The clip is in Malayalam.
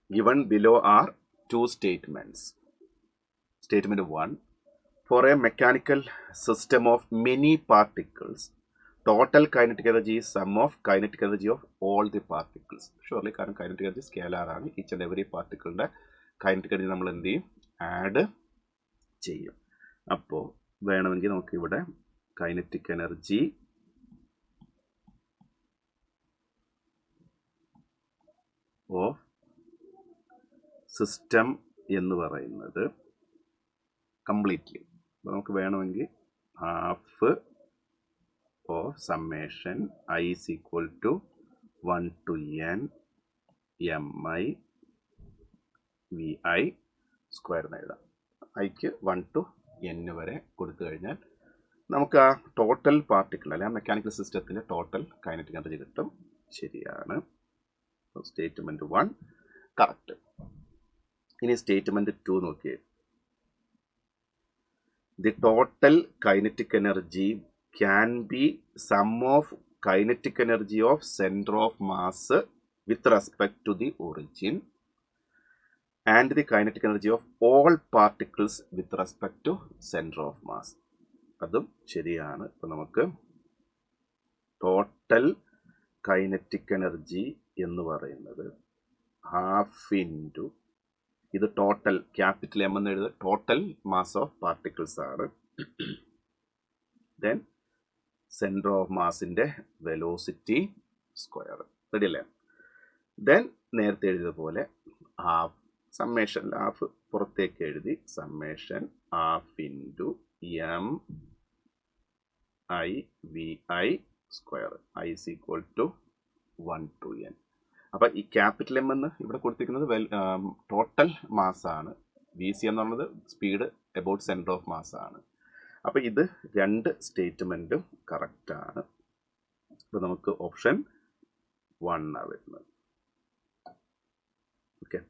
given below are two statements. Statement 1, for a mechanical system of many particles, total kinetic energy is sum of kinetic energy of all the particles. Surely കാരണം kinetic energy scalar ആണ്. Each and every particle kinetic energy നമ്മൾ എന്ത് ചെയ്യും, ആഡ് ചെയ്യും. അപ്പോൾ വേണമെങ്കിൽ നമുക്ക് ഇവിടെ kinetic energy ഓഫ് സിസ്റ്റം എന്ന് പറയുന്നത് കംപ്ലീറ്റ്ലി നമുക്ക് വേണമെങ്കിൽ half of summation i is equal to 1 to n mi vi square എന്ന് എഴുതാം. ഐക്ക് 1 to n വരെ കൊടുത്തു കഴിഞ്ഞാൽ നമുക്ക് ആ ടോട്ടൽ പാർട്ടിക്കിൾ അല്ലെ മെക്കാനിക്കൽ സിസ്റ്റത്തിൻ്റെ ടോട്ടൽ കൈനറ്റിക് എനർജി കിട്ടും. ശരിയാണ്. Statement 1 correct. ഇനി സ്റ്റേറ്റ്മെൻറ്റ് 2 നോക്കിയേ. The total kinetic energy can be sum of kinetic energy of center of mass with respect to the origin and the kinetic energy of all particles with respect to center of mass. അതും ശരിയാണ്. അപ്പോൾ നമുക്ക് ടോട്ടൽ കൈനറ്റിക് എനർജി എന്ന് പറയുന്നത് ഹാഫ് ഇൻറ്റു ഇത് ടോട്ടൽ ക്യാപിറ്റൽ എം എന്ന് എഴുതുന്നത് ടോട്ടൽ മാസ് ഓഫ് പാർട്ടിക്കിൾസ് ആണ്. ദെൻ സെൻറ്റർ ഓഫ് മാസിൻ്റെ വെലോസിറ്റി സ്ക്വയർ. റെഡി അല്ലേ? ദെൻ നേരത്തെ എഴുതിയതുപോലെ ഹാഫ് സമ്മേഷൻ ഹാഫ് പുറത്തേക്ക് എഴുതി summation half into M I V I square I is equal to 1 to n. അപ്പം ഈ ക്യാപിറ്റൽ എം എന്ന് ഇവിടെ കൊടുത്തിരിക്കുന്നത് ടോട്ടൽ മാസാണ്. വി സി എന്ന് പറയുന്നത് speed about centre of mass ആണ്. അപ്പം ഇത് രണ്ട് സ്റ്റേറ്റ്മെൻറ്റും കറക്റ്റാണ്. അപ്പോൾ നമുക്ക് ഓപ്ഷൻ 1 ആണ് വരുന്നത്. ഓക്കെ.